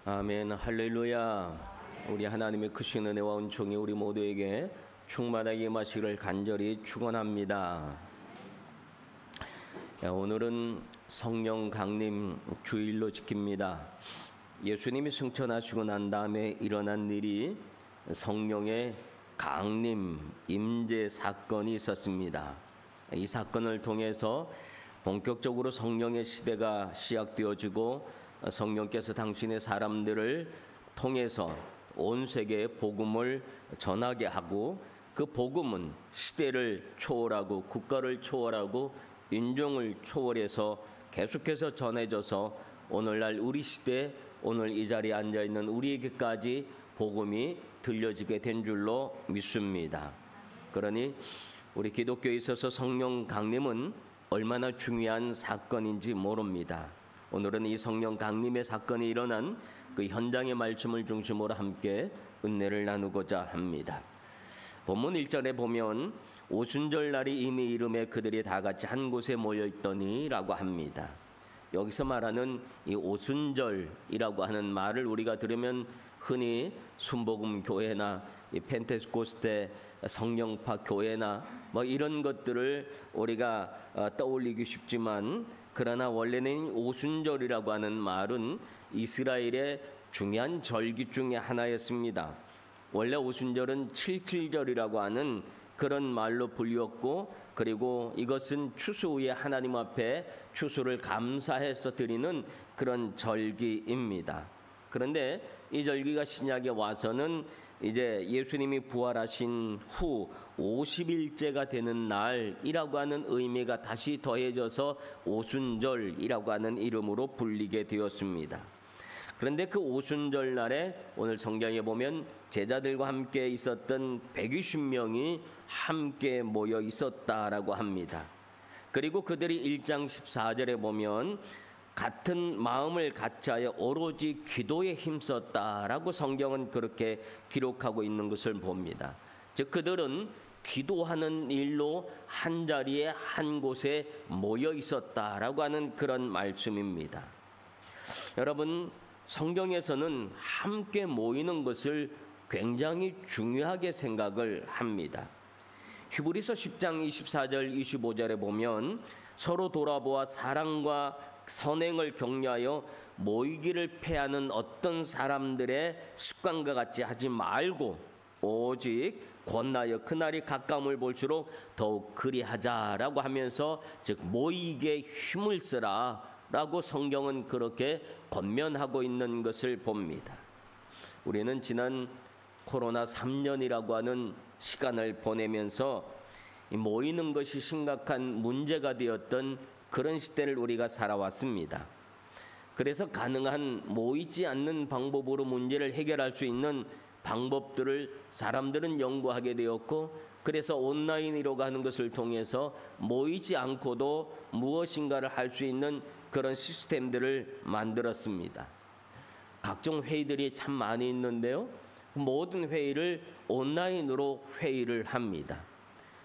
아멘. 할렐루야. 우리 하나님의 크신 은혜와 은총이 우리 모두에게 충만하게 임하시기를 간절히 축원합니다. 오늘은 성령 강림 주일로 지킵니다. 예수님이 승천하시고 난 다음에 일어난 일이 성령의 강림 임재 사건이 있었습니다. 이 사건을 통해서 본격적으로 성령의 시대가 시작되어지고 성령께서 당신의 사람들을 통해서 온 세계에 복음을 전하게 하고, 그 복음은 시대를 초월하고 국가를 초월하고 인종을 초월해서 계속해서 전해져서 오늘날 우리 시대, 오늘 이 자리에 앉아있는 우리에게까지 복음이 들려지게 된 줄로 믿습니다. 그러니 우리 기독교에 있어서 성령 강림은 얼마나 중요한 사건인지 모릅니다. 오늘은 이 성령 강림의 사건이 일어난 그 현장의 말씀을 중심으로 함께 은혜를 나누고자 합니다. 본문 1절에 보면 오순절 날이 이미 이름에 그들이 다 같이 한 곳에 모여 있더니 라고 합니다. 여기서 말하는 이 오순절이라고 하는 말을 우리가 들으면 흔히 순복음 교회나 이 펜테코스테 성령파 교회나 뭐 이런 것들을 우리가 떠올리기 쉽지만, 그러나 원래는 오순절이라고 하는 말은 이스라엘의 중요한 절기 중에 하나였습니다. 원래 오순절은 칠칠절이라고 하는 그런 말로 불렸고, 그리고 이것은 추수 후에 하나님 앞에 추수를 감사해서 드리는 그런 절기입니다. 그런데 이 절기가 신약에 와서는 이제 예수님이 부활하신 후 50일째가 되는 날이라고 하는 의미가 다시 더해져서 오순절이라고 하는 이름으로 불리게 되었습니다. 그런데 그 오순절 날에 오늘 성경에 보면 제자들과 함께 있었던 120명이 함께 모여 있었다라고 합니다. 그리고 그들이 1장 14절에 보면 같은 마음을 같이하여 오로지 기도에 힘썼다라고 성경은 그렇게 기록하고 있는 것을 봅니다. 즉 그들은 기도하는 일로 한 자리에 한 곳에 모여 있었다라고 하는 그런 말씀입니다. 여러분, 성경에서는 함께 모이는 것을 굉장히 중요하게 생각을 합니다. 히브리서 10장 24절 25절에 보면 서로 돌아보아 사랑과 선행을 격려하여 모이기를 패하는 어떤 사람들의 습관과 같이 하지 말고 오직 권하여 그날이 가까움을 볼수록 더욱 그리하자라고 하면서, 즉 모이기에 힘을 쓰라 라고 성경은 그렇게 권면하고 있는 것을 봅니다. 우리는 지난 코로나 3년이라고 하는 시간을 보내면서 모이는 것이 심각한 문제가 되었던 그런 시대를 우리가 살아왔습니다. 그래서 가능한 모이지 않는 방법으로 문제를 해결할 수 있는 방법들을 사람들은 연구하게 되었고, 그래서 온라인으로 가는 것을 통해서 모이지 않고도 무엇인가를 할 수 있는 그런 시스템들을 만들었습니다. 각종 회의들이 참 많이 있는데요, 모든 회의를 온라인으로 회의를 합니다.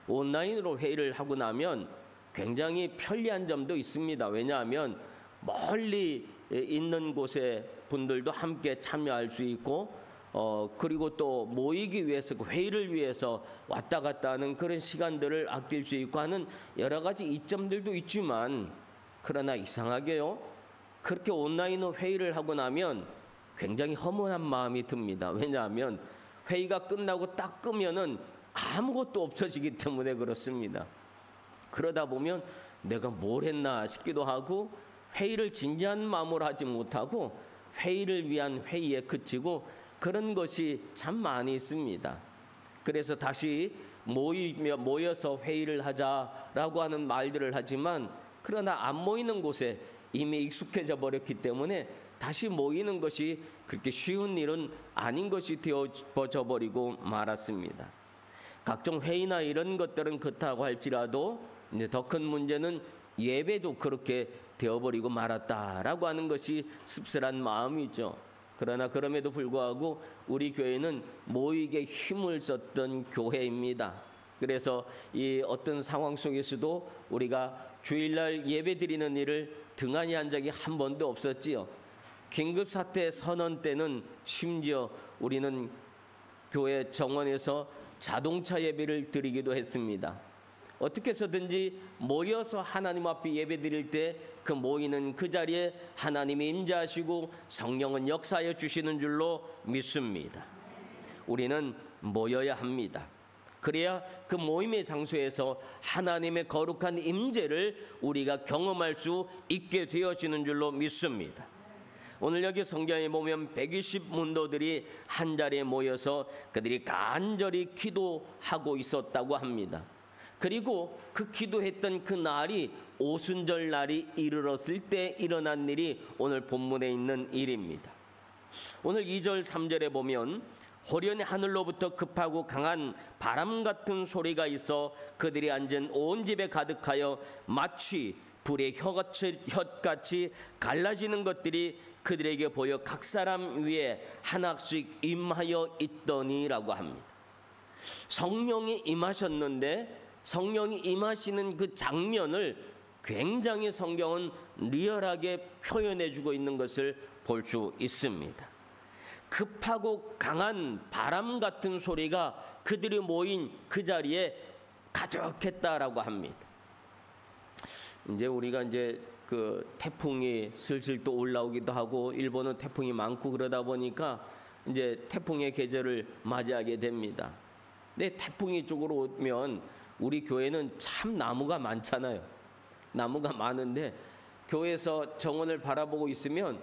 온라인으로 회의를 하고 나면 굉장히 편리한 점도 있습니다. 왜냐하면 멀리 있는 곳의 분들도 함께 참여할 수 있고, 그리고 또 모이기 위해서, 그 회의를 위해서 왔다 갔다 하는 그런 시간들을 아낄 수 있고 하는 여러 가지 이점들도 있지만, 그러나 이상하게요, 그렇게 온라인으로 회의를 하고 나면 굉장히 허무한 마음이 듭니다. 왜냐하면 회의가 끝나고 딱 끄면은 아무것도 없어지기 때문에 그렇습니다. 그러다 보면 내가 뭘 했나 싶기도 하고, 회의를 진지한 마음으로 하지 못하고 회의를 위한 회의에 그치고, 그런 것이 참 많이 있습니다. 그래서 다시 모여서 회의를 하자라고 하는 말들을 하지만, 그러나 안 모이는 곳에 이미 익숙해져 버렸기 때문에 다시 모이는 것이 그렇게 쉬운 일은 아닌 것이 되어져 버리고 말았습니다. 각종 회의나 이런 것들은 그렇다고 할지라도 이제 더 큰 문제는 예배도 그렇게 되어버리고 말았다라고 하는 것이 씁쓸한 마음이죠. 그러나 그럼에도 불구하고 우리 교회는 모이게 힘을 썼던 교회입니다. 그래서 이 어떤 상황 속에서도 우리가 주일날 예배 드리는 일을 등한히 한 적이 한 번도 없었지요. 긴급사태 선언 때는 심지어 우리는 교회 정원에서 자동차 예배를 드리기도 했습니다. 어떻게 해서든지 모여서 하나님 앞에 예배 드릴 때 그 모이는 그 자리에 하나님이 임재하시고 성령은 역사해 주시는 줄로 믿습니다. 우리는 모여야 합니다. 그래야 그 모임의 장소에서 하나님의 거룩한 임재를 우리가 경험할 수 있게 되어지는 줄로 믿습니다. 오늘 여기 성경에 보면 120 문도들이 한 자리에 모여서 그들이 간절히 기도하고 있었다고 합니다. 그리고 그 기도했던 그 날이 오순절 날이 이르렀을 때 일어난 일이 오늘 본문에 있는 일입니다. 오늘 2절 3절에 보면 호련히 하늘로부터 급하고 강한 바람 같은 소리가 있어 그들이 앉은 온 집에 가득하여 마치 불의 혓같이 갈라지는 것들이 그들에게 보여 각 사람 위에 하나씩 임하여 있더니라고 합니다. 성령이 임하셨는데 성령이 임하시는 그 장면을 굉장히 성경은 리얼하게 표현해 주고 있는 것을 볼 수 있습니다. 급하고 강한 바람 같은 소리가 그들이 모인 그 자리에 가득했다라고 합니다. 이제 우리가 이제 그 태풍이 슬슬 또 올라오기도 하고 일본은 태풍이 많고 그러다 보니까 이제 태풍의 계절을 맞이하게 됩니다. 근데 태풍이 쪽으로 오면 우리 교회는 참 나무가 많잖아요. 나무가 많은데 교회에서 정원을 바라보고 있으면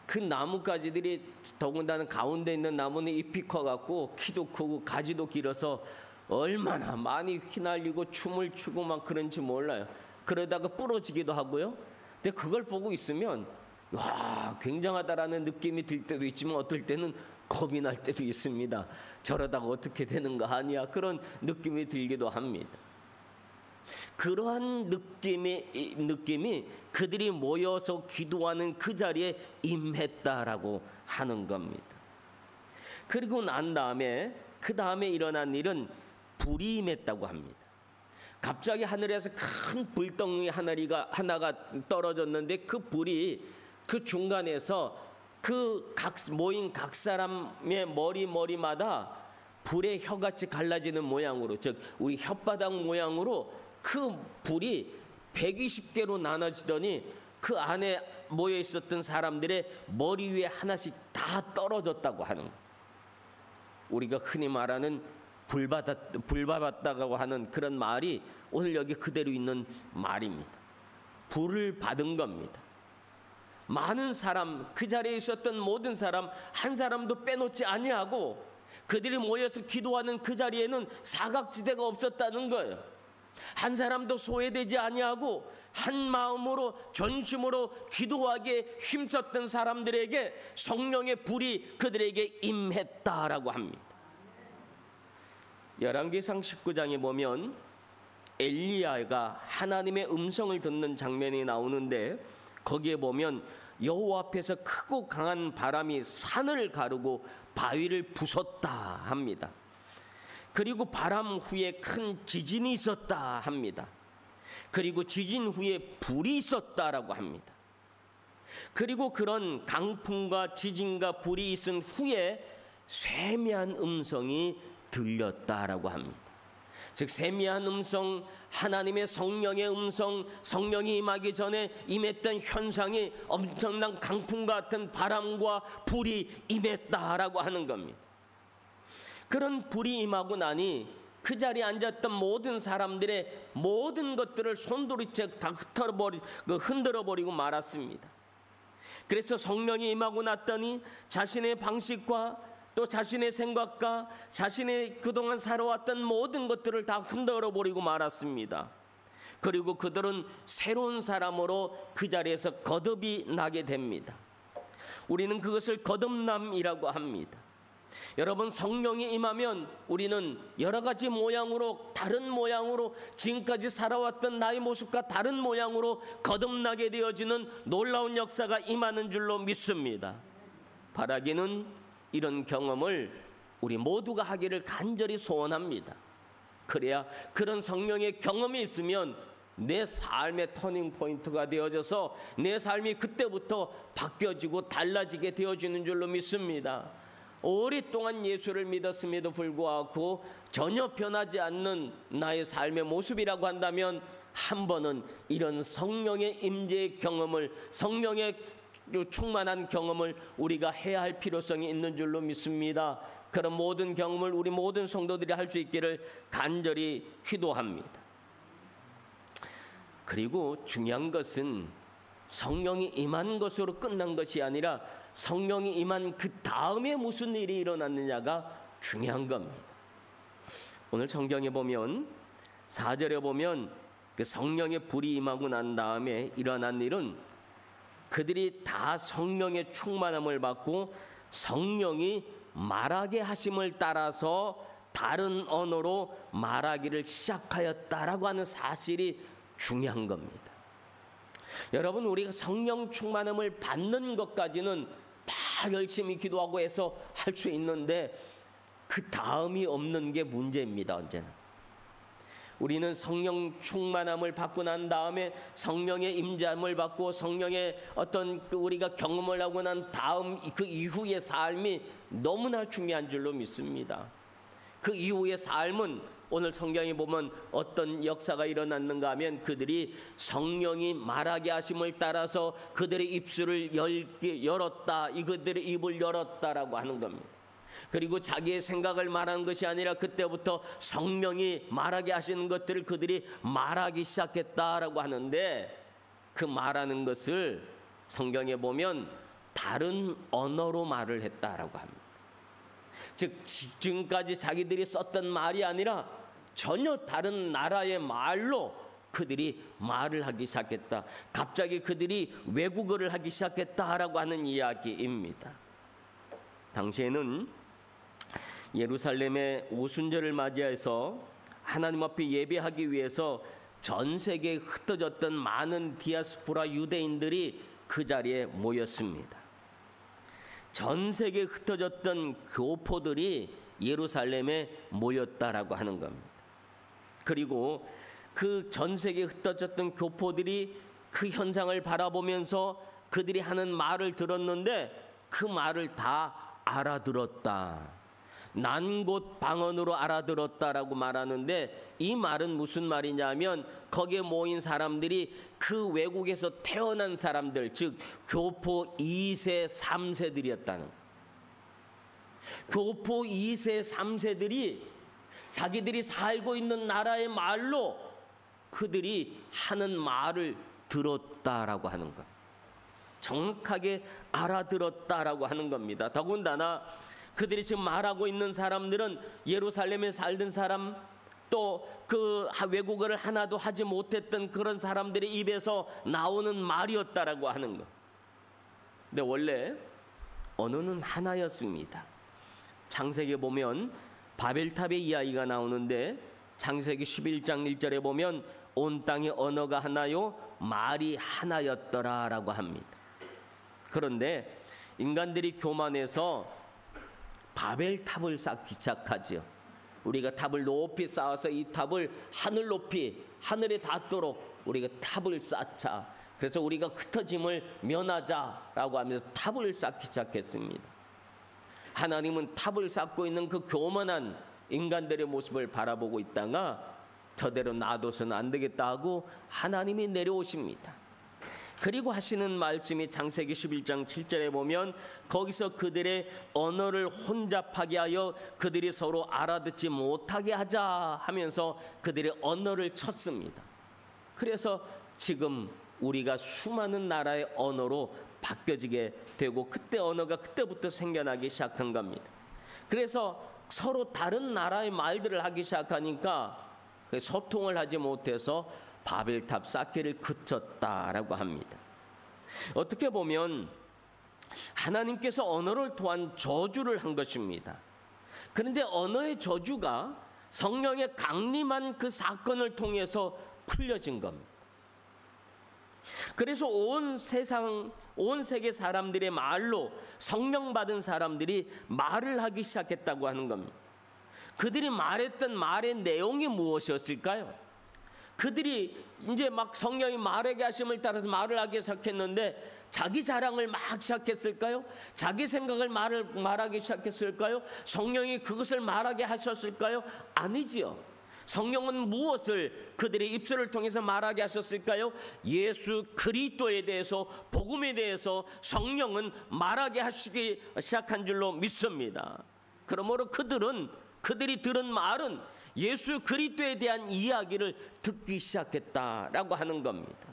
그 나뭇가지들이 더군다나 가운데 있는 나무는 잎이 커갖고 키도 크고 가지도 길어서 얼마나 많이 휘날리고 춤을 추고 막 그런지 몰라요. 그러다가 부러지기도 하고요. 근데 그걸 보고 있으면 와 굉장하다라는 느낌이 들 때도 있지만 어떨 때는 겁이 날 때도 있습니다. 저러다가 어떻게 되는 거 아니야 그런 느낌이 들기도 합니다. 그러한 느낌이 그들이 모여서 기도하는 그 자리에 임했다라고 하는 겁니다. 그리고 난 다음에 그 다음에 일어난 일은 불이 임했다고 합니다. 갑자기 하늘에서 큰 불덩이 하나가 떨어졌는데 그 불이 그 중간에서 그 모인 각 사람의 머리마다 불의 혀같이 갈라지는 모양으로, 즉 우리 혓바닥 모양으로 그 불이 120개로 나눠지더니 그 안에 모여 있었던 사람들의 머리 위에 하나씩 다 떨어졌다고 하는 거예요. 우리가 흔히 말하는 불받았다고 하는 그런 말이 오늘 여기 그대로 있는 말입니다. 불을 받은 겁니다. 많은 사람, 그 자리에 있었던 모든 사람 한 사람도 빼놓지 아니하고 그들이 모여서 기도하는 그 자리에는 사각지대가 없었다는 거예요. 한 사람도 소외되지 아니하고 한 마음으로 전심으로 기도하기에 힘썼던 사람들에게 성령의 불이 그들에게 임했다라고 합니다. 열왕기상 19장에 보면 엘리야가 하나님의 음성을 듣는 장면이 나오는데 거기에 보면 여호와 앞에서 크고 강한 바람이 산을 가르고 바위를 부쉈다 합니다. 그리고 바람 후에 큰 지진이 있었다 합니다. 그리고 지진 후에 불이 있었다라고 합니다. 그리고 그런 강풍과 지진과 불이 있은 후에 세미한 음성이 들렸다라고 합니다. 즉 세미한 음성, 하나님의 성령의 음성, 성령이 임하기 전에 임했던 현상이 엄청난 강풍 같은 바람과 불이 임했다라고 하는 겁니다. 그런 불이 임하고 나니 그 자리에 앉았던 모든 사람들의 모든 것들을 손도리째 다 흔들어버리고 말았습니다. 그래서 성령이 임하고 났더니 자신의 방식과 또 자신의 생각과 자신의 그동안 살아왔던 모든 것들을 다 흔들어버리고 말았습니다. 그리고 그들은 새로운 사람으로 그 자리에서 거듭이 나게 됩니다. 우리는 그것을 거듭남이라고 합니다. 여러분, 성령이 임하면 우리는 여러 가지 모양으로, 다른 모양으로, 지금까지 살아왔던 나의 모습과 다른 모양으로 거듭나게 되어지는 놀라운 역사가 임하는 줄로 믿습니다. 바라기는 이런 경험을 우리 모두가 하기를 간절히 소원합니다. 그래야 그런 성령의 경험이 있으면 내 삶의 터닝 포인트가 되어져서 내 삶이 그때부터 바뀌어지고 달라지게 되어지는 줄로 믿습니다. 오랫동안 예수를 믿었음에도 불구하고 전혀 변하지 않는 나의 삶의 모습이라고 한다면 한 번은 이런 성령의 임재의 경험을, 성령의 충만한 경험을 우리가 해야 할 필요성이 있는 줄로 믿습니다. 그런 모든 경험을 우리 모든 성도들이 할 수 있기를 간절히 기도합니다. 그리고 중요한 것은 성령이 임한 것으로 끝난 것이 아니라 성령이 임한 그 다음에 무슨 일이 일어났느냐가 중요한 겁니다. 오늘 성경에 보면 4절에 보면 그 성령의 불이 임하고 난 다음에 일어난 일은 그들이 다 성령의 충만함을 받고 성령이 말하게 하심을 따라서 다른 언어로 말하기를 시작하였다라고 하는 사실이 중요한 겁니다. 여러분, 우리가 성령 충만함을 받는 것까지는 막 열심히 기도하고 해서 할 수 있는데 그 다음이 없는 게 문제입니다. 언제나 우리는 성령 충만함을 받고 난 다음에 성령의 임재함을 받고 성령의 어떤 우리가 경험을 하고 난 다음 그 이후의 삶이 너무나 중요한 줄로 믿습니다. 그 이후의 삶은 오늘 성경에 보면 어떤 역사가 일어났는가 하면 그들이 성령이 말하게 하심을 따라서 그들의 입술을 열었다, 그들의 입을 열었다라고 하는 겁니다. 그리고 자기의 생각을 말하는 것이 아니라 그때부터 성령이 말하게 하시는 것들을 그들이 말하기 시작했다라고 하는데, 그 말하는 것을 성경에 보면 다른 언어로 말을 했다라고 합니다. 즉 지금까지 자기들이 썼던 말이 아니라 전혀 다른 나라의 말로 그들이 말을 하기 시작했다. 갑자기 그들이 외국어를 하기 시작했다라고 하는 이야기입니다. 당시에는 예루살렘의 오순절을 맞이해서 하나님 앞에 예배하기 위해서 전 세계에 흩어졌던 많은 디아스포라 유대인들이 그 자리에 모였습니다. 전 세계에 흩어졌던 교포들이 예루살렘에 모였다라고 하는 겁니다. 그리고 그 전 세계에 흩어졌던 교포들이 그 현상을 바라보면서 그들이 하는 말을 들었는데 그 말을 다 알아들었다. 난곳 방언으로 알아들었다라고 말하는데, 이 말은 무슨 말이냐면 거기에 모인 사람들이 그 외국에서 태어난 사람들, 즉 교포 2세 3세들이었다는 거예요. 교포 2세 3세들이 자기들이 살고 있는 나라의 말로 그들이 하는 말을 들었다라고 하는 거예요. 정확하게 알아들었다라고 하는 겁니다. 더군다나 그들이 지금 말하고 있는 사람들은 예루살렘에 살던 사람, 또 그 외국어를 하나도 하지 못했던 그런 사람들의 입에서 나오는 말이었다라고 하는 것. 근데 원래 언어는 하나였습니다. 창세기에 보면 바벨탑의 이야기가 나오는데 창세기 11장 1절에 보면 온 땅의 언어가 하나요 말이 하나였더라라고 합니다. 그런데 인간들이 교만해서 바벨탑을 쌓기 시작하죠. 우리가 탑을 높이 쌓아서 이 탑을 하늘 높이, 하늘에 닿도록 우리가 탑을 쌓자. 그래서 우리가 흩어짐을 면하자라고 하면서 탑을 쌓기 시작했습니다. 하나님은 탑을 쌓고 있는 그 교만한 인간들의 모습을 바라보고 있다가 저대로 놔둬서는 안 되겠다 하고 하나님이 내려오십니다. 그리고 하시는 말씀이 창세기 11장 7절에 보면 거기서 그들의 언어를 혼잡하게 하여 그들이 서로 알아듣지 못하게 하자 하면서 그들의 언어를 쳤습니다. 그래서 지금 우리가 수많은 나라의 언어로 바뀌어지게 되고 그때 언어가 그때부터 생겨나기 시작한 겁니다. 그래서 서로 다른 나라의 말들을 하기 시작하니까 소통을 하지 못해서 바벨탑 쌓기를 그쳤다라고 합니다. 어떻게 보면 하나님께서 언어를 통한 저주를 한 것입니다. 그런데 언어의 저주가 성령의 강림한 그 사건을 통해서 풀려진 겁니다. 그래서 온 세상, 온 세계 사람들의 말로 성령 받은 사람들이 말을 하기 시작했다고 하는 겁니다. 그들이 말했던 말의 내용이 무엇이었을까요? 그들이 이제 막 성령이 말하게 하심을 따라서 말을 하기 시작했는데 자기 자랑을 막 시작했을까요? 자기 생각을 말하기 시작했을까요? 성령이 그것을 말하게 하셨을까요? 아니지요. 성령은 무엇을 그들의 입술을 통해서 말하게 하셨을까요? 예수 그리스도에 대해서, 복음에 대해서 성령은 말하게 하시기 시작한 줄로 믿습니다. 그러므로 그들이 들은 말은 예수 그리스도에 대한 이야기를 듣기 시작했다라고 하는 겁니다.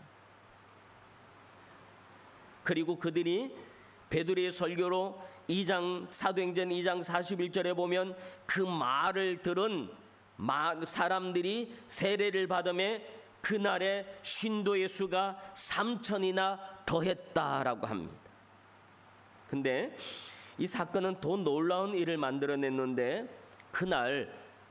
그리고 그들이 베드로의 설교로 사도행전 2장 41절에 보면 그 말을 들은 사람들이 세례를 받음에 그날에 신도의 수가 3,000이나 더했다라고 합니다. 근데 이 사건은 더 놀라운 일을 만들어냈는데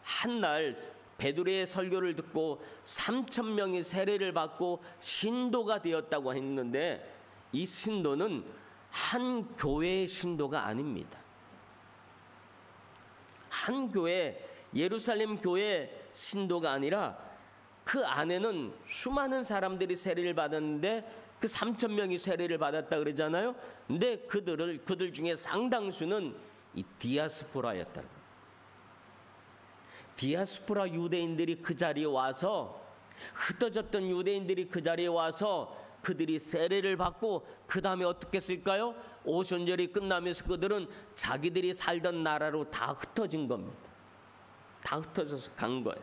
한날 베드로의 설교를 듣고 3,000명이 세례를 받고 신도가 되었다고 했는데 이 신도는 한 교회의 신도가 아닙니다. 한 교회, 예루살렘 교회 신도가 아니라 그 안에는 수많은 사람들이 세례를 받았는데 그 3,000명이 세례를 받았다 그러잖아요. 근데 그들 중에 상당수는 이 디아스포라였다. 디아스포라 유대인들이 그 자리에 와서, 흩어졌던 유대인들이 그 자리에 와서 그들이 세례를 받고 그 다음에 어떻게 했을까요? 오순절이 끝나면서 그들은 자기들이 살던 나라로 다 흩어진 겁니다. 다 흩어져서 간 거예요.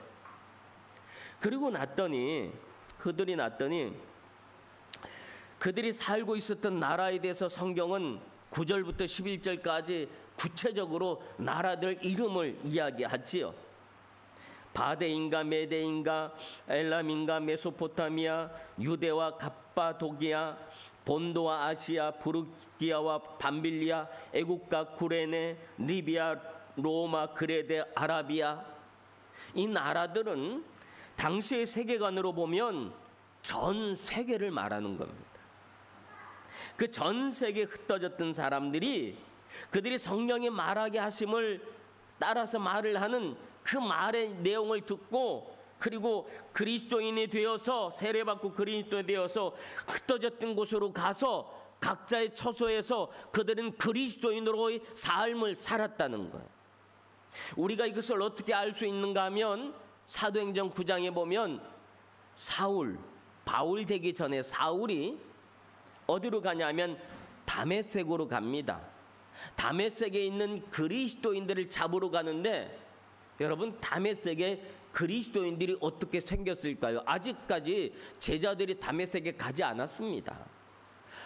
그리고 그들이 살고 있었던 나라에 대해서 성경은 9절부터 11절까지 구체적으로 나라들 이름을 이야기하지요. 바데인가 메데인가 엘람인가 메소포타미아 유대와 갑바도기아 본도와 아시아 부르기아와 밤빌리아 애국과 구레네 리비아 로마 그레데 아라비아. 이 나라들은 당시의 세계관으로 보면 전 세계를 말하는 겁니다. 그 전 세계에 흩어졌던 사람들이 그들이 성령이 말하게 하심을 따라서 말을 하는 그 말의 내용을 듣고, 그리고 그리스도인이 되어서 세례받고 그리스도인이 되어서 흩어졌던 곳으로 가서 각자의 처소에서 그들은 그리스도인으로의 삶을 살았다는 거예요. 우리가 이것을 어떻게 알 수 있는가 하면 사도행전 9장에 보면 바울 되기 전에 사울이 어디로 가냐면 다메섹으로 갑니다. 다메섹에 있는 그리스도인들을 잡으러 가는데, 여러분 다메섹에 그리스도인들이 어떻게 생겼을까요? 아직까지 제자들이 다메섹에 가지 않았습니다.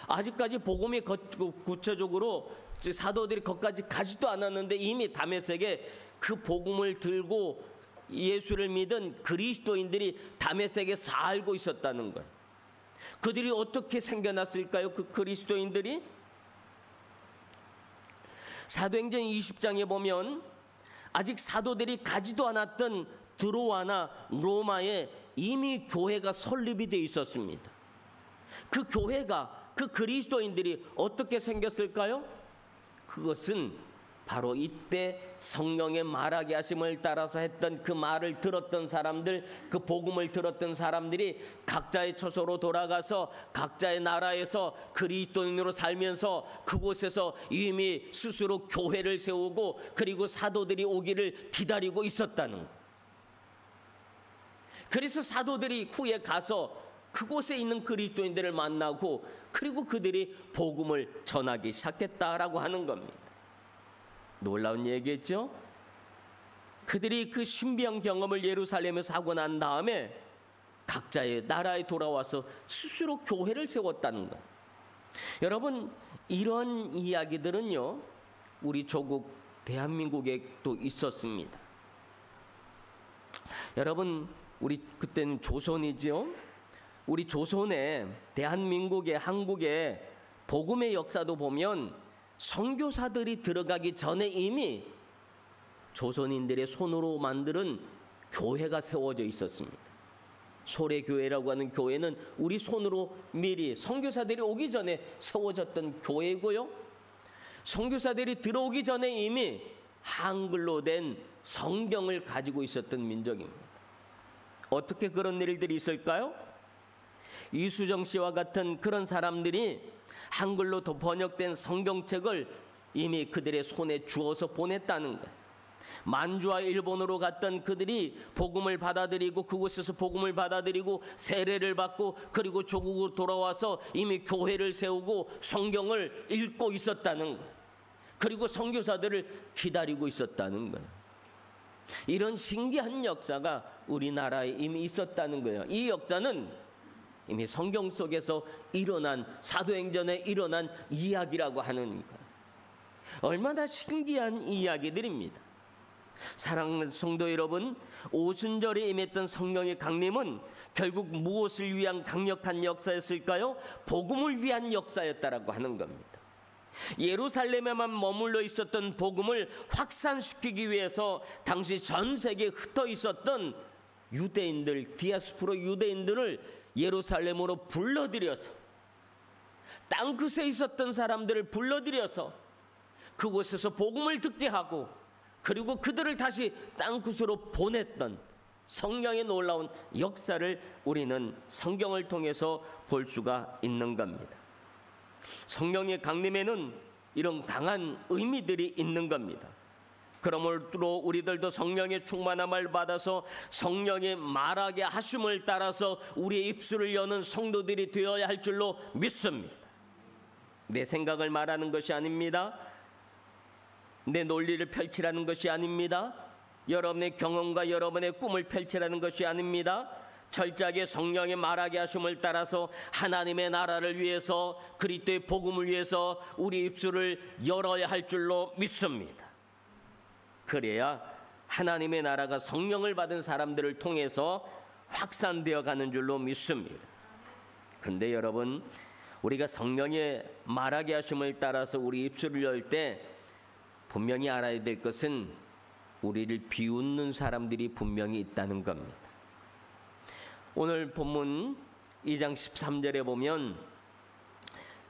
아직까지 복음이 구체적으로 사도들이 거기까지 가지도 않았는데 이미 다메섹에 그 복음을 들고 예수를 믿은 그리스도인들이 다메섹에 살고 있었다는 거예요. 그들이 어떻게 생겨났을까요? 그 그리스도인들이 사도행전 20장에 보면 아직 사도들이 가지도 않았던 드로아나 로마에 이미 교회가 설립이 되어 있었습니다. 그 교회가, 그 그리스도인들이 어떻게 생겼을까요? 그것은 바로 이때 성령의 말하게 하심을 따라서 했던 그 말을 들었던 사람들, 그 복음을 들었던 사람들이 각자의 처소로 돌아가서 각자의 나라에서 그리스도인으로 살면서 그곳에서 이미 스스로 교회를 세우고 그리고 사도들이 오기를 기다리고 있었다는 거예요. 그래서 사도들이 후에 가서 그곳에 있는 그리스도인들을 만나고 그리고 그들이 복음을 전하기 시작했다라고 하는 겁니다. 놀라운 얘기겠죠? 그들이 그 신비한 경험을 예루살렘에서 하고 난 다음에 각자의 나라에 돌아와서 스스로 교회를 세웠다는 것. 여러분, 이런 이야기들은요, 우리 조국 대한민국에 또 있었습니다. 여러분, 우리 그때는 조선이죠. 우리 조선에, 대한민국에, 한국에 복음의 역사도 보면 선교사들이 들어가기 전에 이미 조선인들의 손으로 만드는 교회가 세워져 있었습니다. 소래교회라고 하는 교회는 우리 손으로 미리 선교사들이 오기 전에 세워졌던 교회고요. 선교사들이 들어오기 전에 이미 한글로 된 성경을 가지고 있었던 민족입니다. 어떻게 그런 일들이 있을까요? 이수정 씨와 같은 그런 사람들이 한글로 번역된 성경책을 이미 그들의 손에 주어서 보냈다는 거예요. 만주와 일본으로 갔던 그들이 복음을 받아들이고 그곳에서 복음을 받아들이고 세례를 받고 그리고 조국으로 돌아와서 이미 교회를 세우고 성경을 읽고 있었다는 거예요. 그리고 선교사들을 기다리고 있었다는 거예요. 이런 신기한 역사가 우리나라에 이미 있었다는 거예요. 이 역사는 이미 성경 속에서 일어난, 사도행전에 일어난 이야기라고 하는 거예요. 얼마나 신기한 이야기들입니다. 사랑하는 성도 여러분, 오순절에 임했던 성령의 강림은 결국 무엇을 위한 강력한 역사였을까요? 복음을 위한 역사였다라고 하는 겁니다. 예루살렘에만 머물러 있었던 복음을 확산시키기 위해서 당시 전 세계에 흩어 있었던 유대인들, 디아스포라 유대인들을 예루살렘으로 불러들여서, 땅끝에 있었던 사람들을 불러들여서 그곳에서 복음을 듣게 하고 그리고 그들을 다시 땅끝으로 보냈던 성령의 놀라운 역사를 우리는 성경을 통해서 볼 수가 있는 겁니다. 성령의 강림에는 이런 강한 의미들이 있는 겁니다. 그러므로 우리들도 성령의 충만함을 받아서 성령의 말하게 하심을 따라서 우리의 입술을 여는 성도들이 되어야 할 줄로 믿습니다. 내 생각을 말하는 것이 아닙니다. 내 논리를 펼치라는 것이 아닙니다. 여러분의 경험과 여러분의 꿈을 펼치라는 것이 아닙니다. 철저하게 성령의 말하게 하심을 따라서 하나님의 나라를 위해서, 그리스도의 복음을 위해서 우리 입술을 열어야 할 줄로 믿습니다. 그래야 하나님의 나라가 성령을 받은 사람들을 통해서 확산되어 가는 줄로 믿습니다. 그런데 여러분, 우리가 성령의 말하게 하심을 따라서 우리 입술을 열 때 분명히 알아야 될 것은 우리를 비웃는 사람들이 분명히 있다는 겁니다. 오늘 본문 2장 13절에 보면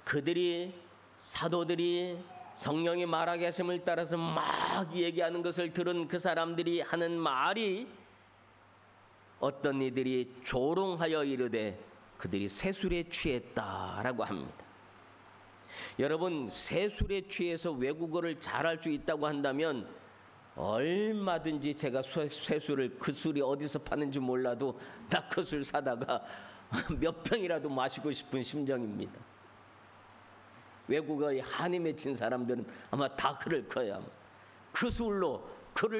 그들이, 사도들이 성령이 말하게 하심을 따라서 막 얘기하는 것을 들은 그 사람들이 하는 말이, 어떤 이들이 조롱하여 이르되 그들이 세술에 취했다라고 합니다. 여러분, 세술에 취해서 외국어를 잘할 수 있다고 한다면 얼마든지 제가 쇠술을, 그 술이 어디서 파는지 몰라도 나 그 술 사다가 몇 병이라도 마시고 싶은 심정입니다. 외국어에 한이 맺힌 사람들은 아마 다 그럴 거예요. 그 술로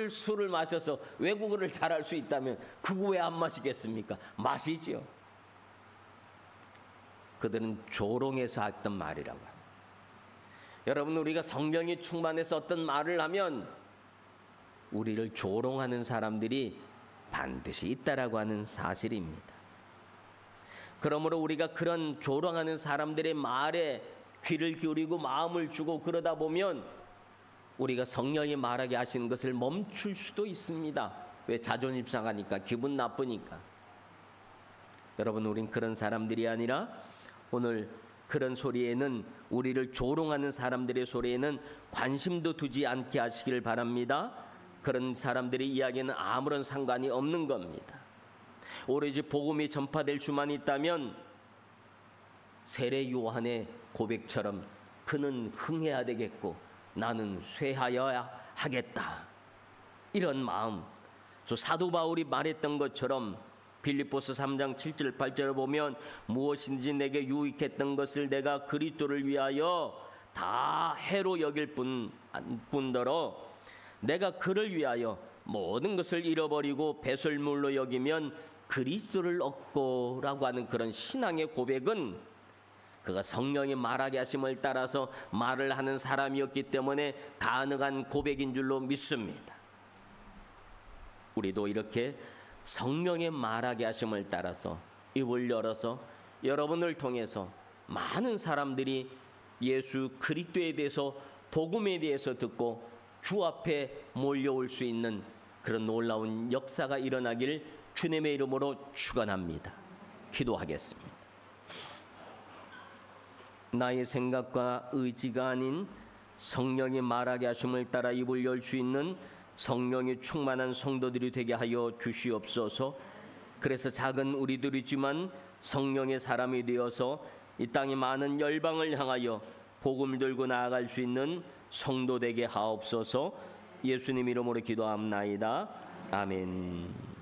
술을 마셔서 외국어를 잘할 수 있다면 그거 왜 안 마시겠습니까? 마시지요. 그들은 조롱해서 했던 말이라고 합니다. 여러분, 우리가 성령이 충만해서 어떤 말을 하면 우리를 조롱하는 사람들이 반드시 있다라고 하는 사실입니다. 그러므로 우리가 그런 조롱하는 사람들의 말에 귀를 기울이고 마음을 주고 그러다 보면 우리가 성령이 말하게 하시는 것을 멈출 수도 있습니다. 왜? 자존심 상하니까, 기분 나쁘니까. 여러분, 우린 그런 사람들이 아니라 오늘 그런 소리에는, 우리를 조롱하는 사람들의 소리에는 관심도 두지 않게 하시기를 바랍니다. 그런 사람들의 이야기는 아무런 상관이 없는 겁니다. 오로지 복음이 전파될 수만 있다면 세례 요한의 고백처럼 그는 흥해야 되겠고 나는 쇠하여야 하겠다, 이런 마음, 또 사도 바울이 말했던 것처럼 빌립보서 3장 7절 8절을 보면 무엇인지 내게 유익했던 것을 내가 그리스도를 위하여 다 해로 여길 뿐더러 내가 그를 위하여 모든 것을 잃어버리고 배설물로 여기면 그리스도를 얻고라고 하는 그런 신앙의 고백은 그가 성령이 말하게 하심을 따라서 말을 하는 사람이었기 때문에 가능한 고백인 줄로 믿습니다. 우리도 이렇게 성령의 말하게 하심을 따라서 입을 열어서 여러분을 통해서 많은 사람들이 예수 그리스도에 대해서, 복음에 대해서 듣고 주 앞에 몰려올 수 있는 그런 놀라운 역사가 일어나길 주님의 이름으로 축원합니다. 기도하겠습니다. 나의 생각과 의지가 아닌 성령이 말하게 하심을 따라 입을 열 수 있는 성령이 충만한 성도들이 되게 하여 주시옵소서. 그래서 작은 우리들이지만 성령의 사람이 되어서 이 땅의 많은 열방을 향하여 복음을 들고 나아갈 수 있는 성도 되게 하옵소서. 예수님 이름으로 기도합나이다. 아멘.